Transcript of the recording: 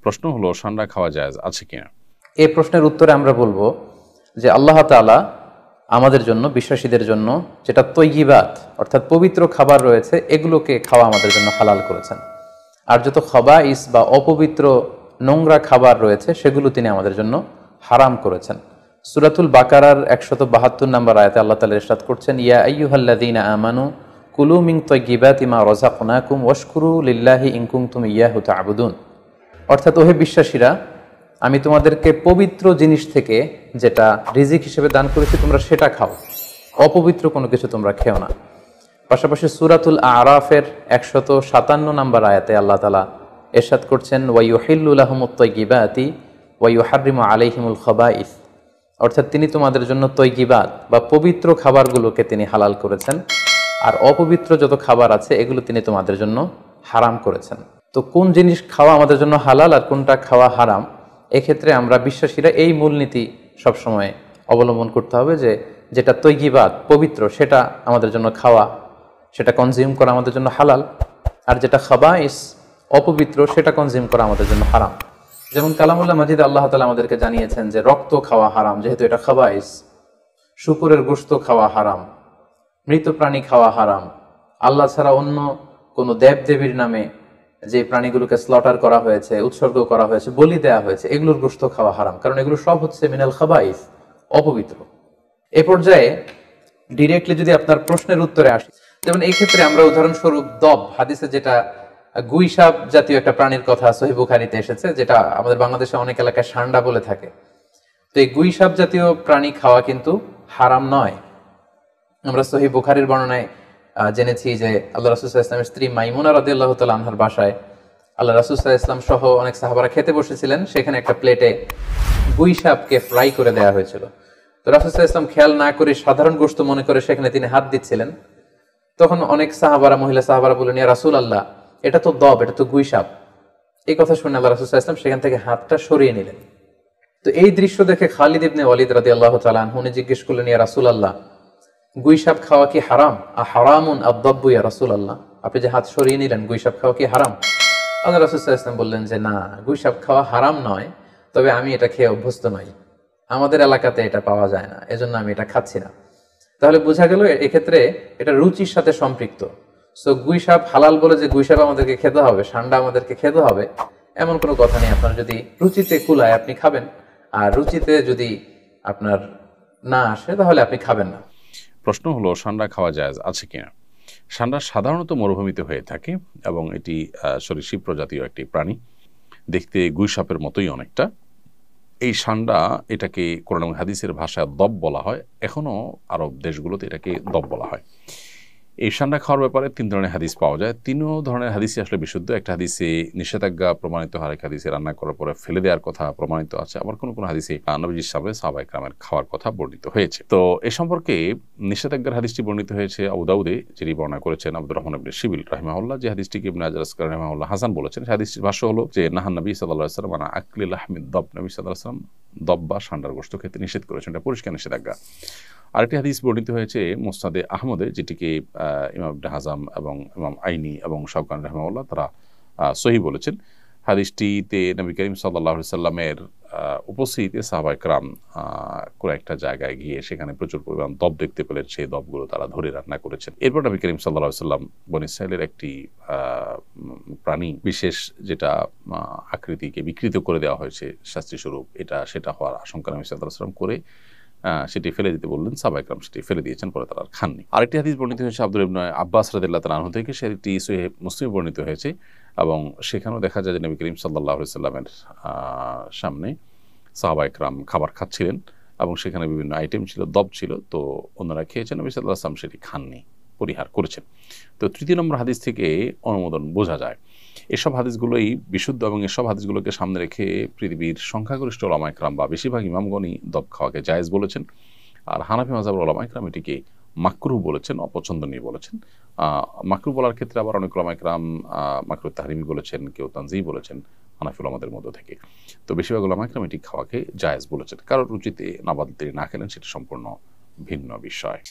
প্রশ্ন হলো সান্ডা খাওয়া জায়েজ আছে কিনা। এই প্রশ্নের উত্তরে আমরা বলবো যে আল্লাহ তাআলা আমাদের জন্য, বিশ্বাসীদের জন্য যেটা তৈয়িবাত অর্থাৎ পবিত্র খাবার রয়েছে এগুলোকে খাওয়া আমাদের জন্য হালাল করেছেন। আর যত খাবাইস বা অপবিত্র নোংরা খাবার রয়েছে সেগুলো তিনি আমাদের জন্য হারাম করেছেন। সূরাতুল বাকারার 172 নম্বর আয়াতে আল্লাহ তাআলা ইরশাদ করছেন, ইয়া আইয়ুহাল্লাযীনা আমানু কুলু মিন তাইয়্যিবাতি মা রাযাকনাকুম ওয়াশকুরু লিল্লাহি ইন কুনতুম ইয়াহু তা'বুদুন। অর্থাৎ ওহে বিশ্বাসীরা, আমি তোমাদেরকে পবিত্র জিনিস থেকে যেটা রিজিক হিসেবে দান করেছি তোমরা সেটা খাও, অপবিত্র কোনো কিছু তোমরা খেও না। পাশাপাশি সূরাতুল আরাফের 157 নম্বর আয়াতে আল্লাহ তাআলা ইরশাদ করছেন, ওয়া ইউহিল্লু লাহুমুত তাইয়্যিবাতি ওয়া ইউহাররিমু আলাইহিমুল খাবাইস। অর্থাৎ তিনি তোমাদের জন্য তৈয়িবাত বা পবিত্র খাবারগুলোকে তিনি হালাল করেছেন, আর অপবিত্র যত খাবার আছে এগুলো তিনি তোমাদের জন্য হারাম করেছেন। তো কোন জিনিস খাওয়া আমাদের জন্য হালাল আর কোনটা খাওয়া হারাম, এক্ষেত্রে আমরা বিশ্বাসীরা এই মূলনীতি সবসময় অবলম্বন করতে হবে যে যেটা তৈয়িবাত পবিত্র সেটা আমাদের জন্য খাওয়া, সেটা কনজিউম করা আমাদের জন্য হালাল, আর যেটা খাবাইস অপবিত্র সেটা কনজিউম করা আমাদের জন্য হারাম। যেমন কালামুল্লাহ মাজিদ আল্লাহ তাআলা আমাদেরকে জানিয়েছেন যে রক্ত খাওয়া হারাম যেহেতু এটা খাবাইস, শুকরের গোশত খাওয়া হারাম, মৃত প্রাণী খাওয়া হারাম, আল্লাহ ছাড়া অন্য কোনো দেবদেবীর নামে যে প্রাণীগুলোকে স্লটার করা হয়েছে, উৎসর্গ করা হয়েছে, বলি দেওয়া হয়েছে, এগুলোর গোশত খাওয়া হারাম, কারণ এগুলো সব হচ্ছে মিনাল খাবাইস, অপবিত্র। এ পর্যায়ে ডিরেক্টলি যদি আপনার প্রশ্নের উত্তরে আসি, যেমন এই ক্ষেত্রে আমরা উদাহরণস্বরূপ দব, হাদিসে যেটা গুইসাপ জাতীয় একটা প্রাণীর কথা সহিহ বুখারীতে এসেছে, যেটা আমাদের বাংলাদেশে অনেক এলাকায় সান্ডা বলে থাকে। তো এই গুইসাপ জাতীয় প্রাণী খাওয়া কিন্তু হারাম নয়। আমরা সহিহ বুখারীর বর্ণনায় জেনেছি যে আল্লাহ রাসূল সাল্লাল্লাহু আলাইহি ওয়াসাল্লামের স্ত্রী মাইমুনা রাদিয়াল্লাহু তাআলা আনহার বাসায় আল্লাহ রাসূল সাল্লাল্লাহু আলাইহি ওয়াসাল্লাম সহ অনেক সাহাবারা খেতে বসেছিলেন। সেখানে একটা প্লেটে গুইসাপকে ফ্রাই করে দেওয়া হয়েছিল। তো রাসূল সাল্লাল্লাহু আলাইহি ওয়াসাল্লাম খেয়াল না করে সাধারণ গোশত মনে করে সেখানে তিনি হাত দিচ্ছিলেন। তখন অনেক সাহাবারা, মহিলা সাহাবারা বললেন, ইয়া রাসূলুল্লাহ, এটা তো দব, এটা তো গুইসাপ। এই কথা শুনে আল্লাহ রাসূল সাল্লাল্লাহু আলাইহি ওয়াসাল্লাম সেখান থেকে হাতটা সরিয়ে নিলেন। তো এই দৃশ্য দেখে খালিদ ইবনে ওয়ালিদ রাদিয়াল্লাহু তাআলা আনহু জিজ্ঞেস করলেন, ইয়া রাসূলুল্লাহ, গুইসাপ খাওয়া কি হারাম? হারামুন আদ-দাব্বু ইয়া রাসূলুল্লাহ, আপনি যে হাত সরিয়ে নিলেন, গুইসাপ খাওয়া কি হারাম? আল্লাহ রাসূল সাল্লাল্লাহু আলাইহি ওয়াসাল্লাম বললেন যে না, গুইসাপ খাওয়া হারাম নয়, তবে আমি এটা খেয়ে অভ্যস্ত নই, আমাদের এলাকাতে এটা পাওয়া যায় না, এজন্য আমি এটা খাচ্ছি না। তাহলে বোঝা গেল এক্ষেত্রে এটা রুচির সাথে সম্পৃক্ত। সো গুইসাপ হালাল বলে যে গুইসাপ আমাদেরকে খেতে হবে, সান্ডা আমাদেরকে খেতে হবে, এমন কোনো কথা নেই। আপনার যদি রুচিতে কুলায় আপনি খাবেন, আর রুচিতে যদি আপনার না আসে তাহলে আপনি খাবেন না। প্রশ্ন হলো সান্ডা খাওয়া জায়েজ আছে কিনা। সান্ডা সাধারণত মরুভূমিতে হয়ে থাকে এবং এটি সরীসৃপ প্রজাতীয় একটি প্রাণী, দেখতে গুইসাপের মতোই অনেকটা। এই সান্ডা, এটাকে কোরআন এবং হাদিসের ভাষায় দব বলা হয়, এখনও আরব দেশগুলোতে এটাকে দব বলা হয়। এই সান্ডা খাওয়ার ব্যাপারে 3 ধরনের হাদিস পাওয়া যায়। 3 ধরনের হাদিসই আসলে বিশুদ্ধ। একটা হাদিসে নিষেধাজ্ঞা প্রমাণিত হয়, আরেক হাদিসে রান্না করার পরে ফেলে দেওয়ার কথা প্রমাণিত আছে, আবার কোনো কোনো হাদিসে নবীজির সামনে সাহাবায়ে কেরামের খাওয়ার কথা বর্ণিত হয়েছে। তো এ সম্পর্কে নিষেধাজ্ঞার হাদিসটি বর্ণিত হয়েছে আবু দাউদে, যিনি বর্ণনা করেছেন আব্দুর রহমান ইবনে শিবিল রাহিমাহুল্লাহ, যে হাদিসটিকে ইবনে হাজার আসকালানি রাহিমাহুল্লাহ হাসান বলেছেন। সেই হাদিসটির ভাষ্য হলো যে নাহান নবী সাল্লাল্লাহু আলাইহি ওয়াসাল্লাম আন আকলি লাহমিদ দব, নবী সাল্লাল্লাহু আলাইহি ওয়াসাল্লাম দব বা সান্ডার গোশত খেতে নিষেধ করেছেন, এটা পরিষ্কার নিষেধাজ্ঞা। আরেকটি হাদিস বর্ণিত হয়েছে মুসনাদে আহমদে, যেটিকে ইমাম ইবনে হাজাম এবং ইমাম আইনি এবং শাওকানি রাহিমাহুল্লাহ তারা সহিহ বলেছেন। হাদিসটিতে নবী করিম সাল্লাল্লাহু আলাইহি সাল্লামের উপস্থিতিতে সাহাবায়ে কেরাম কোনো একটা জায়গায় গিয়ে সেখানে প্রচুর পরিমাণ দব দেখতে পেলেন, সেই দবগুলো তারা ধরে রান্না করেছেন। এরপর নবী করিম সাল্লাল্লাহু আলাইহি সাল্লাম বনী ইসরাঈলের একটি প্রাণী বিশেষ, যেটা আকৃতিকে বিকৃত করে দেওয়া হয়েছে শাস্তিস্বরূপ, সেটা হওয়ার আশঙ্কা নবী সাল্লাল্লাহু আলাইহি সাল্লাম করে সেটি ফেলে দিতে বললেন। সাহাবায়ে কেরাম সেটি ফেলে দিয়েছেন, পরে তারা আর খাননি। আরেকটি হাদিস বর্ণিত হয়েছে আব্দুল ইবনে আব্বাস রাদিয়াল্লাহু তাআলা আনহু থেকে, সেটি সহিহ মুসলিমে বর্ণিত হয়েছে এবং সেখানেও দেখা যায় যে নবী করিম সাল্লাল্লাহু আলাইহি সাল্লামের সামনে সাহাবায়ে কেরাম খাবার খাচ্ছিলেন এবং সেখানে বিভিন্ন আইটেম ছিল, দব ছিল, তো অন্যরা খেয়েছেন, নবী সাল্লাল্লাহু আলাইহি ওয়াসাল্লাম সেটি খাননি, পরিহার করেছেন। তো 3 নম্বর হাদিস থেকে অনুমোদন বোঝা যায় এসব হাদিসগুলোই বিশুদ্ধ, এবং এসব হাদিসগুলোকে সামনে রেখে পৃথিবীর সংখ্যাগরিষ্ঠ উলামায়ে কেরাম বা বেশিরভাগ ইমামগণই দব খাওয়াকে জায়েজ বলেছেন। আর হানাফি মাযহাবের উলামায়ে কেরাম এটিকে মাকরুহ বলেছেন, অপছন্দনীয় বলেছেন। মাকরুহ বলার ক্ষেত্রে আবার অনেক উলামায়ে কেরাম মাকরুহ তাহরিমি বলেছেন, কেউ তানজিহ বলেছেন হানাফি উলামাদের মধ্য থেকে। তো বেশিরভাগ উলামায়ে কেরাম এটি খাওয়াকে জায়েজ বলেছেন। কারোর রুচিতে নাবাদ তিনি না খেলেন, সেটা সম্পূর্ণ ভিন্ন বিষয়।